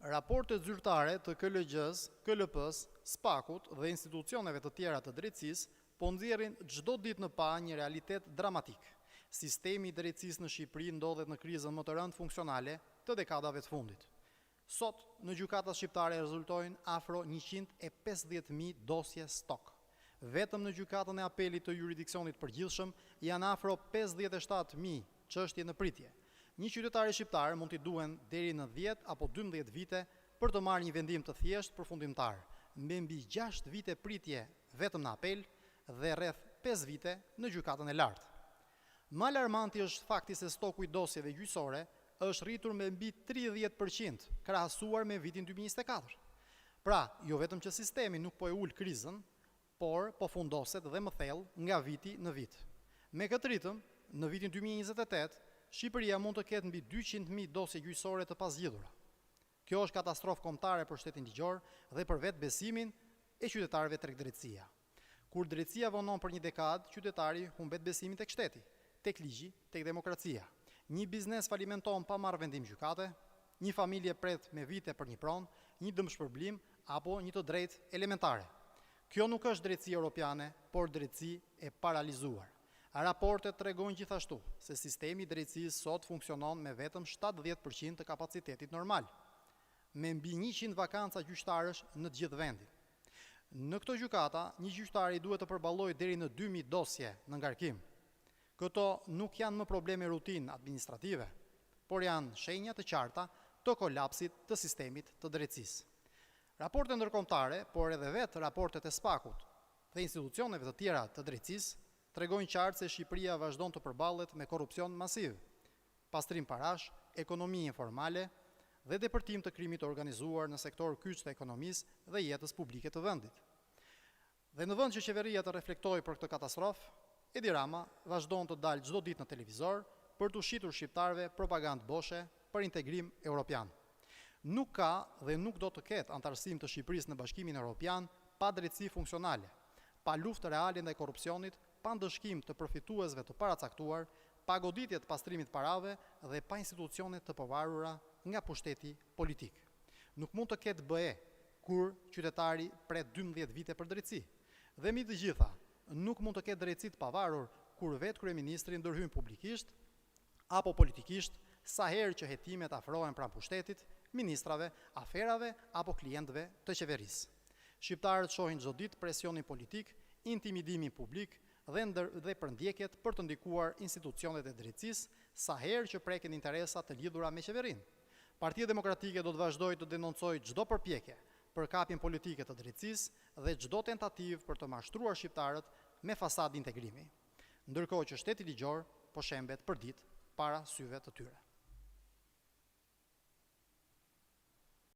Raportet zyrtare të KLG-s, KLP-s, SPAK-ut dhe institucioneve të tjera të drejtësisë po nxjerrin çdo ditë në pa një realitet dramatik. Sistemi i drejtësisë në Shqipëri ndodhet në krizën më të rëndë funksionale të dekadave të fundit. Sot, në gjykatat shqiptare rezultojnë afro 150.000 dosje stok. Vetëm në gjykatën e apelit të jurisdiksionit përgjithshëm janë afro 57.000 çështje në pritje. Një qytetari shqiptar mund t'i duhen deri në 10 apo 12 vite për të marrë një vendim të thjeshtë përfundimtar, me mbi 6 vite pritje vetëm në apel dhe rreth 5 vite në gjykatën e lartë. Më alarmanti është fakti se stoku i dosjeve gjyqësore është rritur me mbi 30% krahasuar me vitin 2024. Pra, jo vetëm që sistemi nuk po e ul krizën, por po fundoset dhe më thellë nga viti në vit. Me këtë ritëm, në vitin 2028, Shqipëria mund të ketë mbi 200.000 dosje gjyqësore të pazgjidhura. Kjo është katastrofë kombëtare për shtetin ligjor dhe për vetë besimin e qytetarëve tek drejtësia. Kur drejtësia vonon për një dekadë, qytetari humbet besimin tek shteti, tek ligji, tek demokracia. Një biznes falimenton pa marrë vendim gjykate, një familje pret me vite për një pronë, një dëmshpërblim apo një të drejtë elementare. Kjo nuk është drejtësi europiane, por drejtësi e paralizuar. Raportet tregojnë gjithashtu se sistemi i drejtësisë sot funksionon me vetëm 70% të kapacitetit normal, me mbi 100 vakanca gjyqtarësh në të gjithë vendin. Në këto gjykata, një gjyqtari duhet të përballojë deri në 2000 dosje në ngarkim. Këto nuk janë më probleme rutinë administrative, por janë shenja të qarta të kolapsit të sistemit të drejtësisë. Raportet ndërkombëtare, por edhe vetë raportet e SPAK-ut dhe institucioneve të tjera të drejtësisë tregojnë qartë se Shqipëria vazhdon të përballet me korrupsion masiv, pastrim parash, ekonomi informale dhe depërtim të krimit të organizuar në sektor kyç të ekonomisë dhe jetës publike të vendit. Dhe në vend që qeveria të reflektojë për këtë katastrofë, Edi Rama vazhdon të dalë çdo ditë në televizor për të shitur shqiptarëve propagandë boshe për integrim evropian. Nuk ka dhe nuk do të ketë antarësim të Shqipërisë në Bashkimin Evropian pa drejtësi funksionale, pa luftë reale ndaj korrupsionit, pa ndëshkim të përfituesve të paracaktuar, pa goditje të pastrimit parave dhe pa institucione të pavarura nga pushteti politik. Nuk mund të ketë BE kur qytetari pret 12 vite për drejtësi. Dhe mbi të gjitha, nuk mund të ketë drejtësi të pavarur kur vetë kryeministri ndërhyn publikisht apo politikisht sa herë që hetimet afrohen pranë pushtetit, ministrave, aferave apo klientëve të qeverisë. Shqiptarët shohin çdo ditë presionin politik, intimidimin publik dhe përndjekjet për të ndikuar institucionet e drejtësisë sa herë që preken interesa të lidhura me qeverinë. Partia Demokratike do të vazhdojë të denoncojë çdo përpjekje për kapjen politike të drejtësisë dhe çdo tentativë për të mashtruar shqiptarët me fasadë integrimi, ndërkohë që shteti ligjor po shembet përdit para syve të tyre.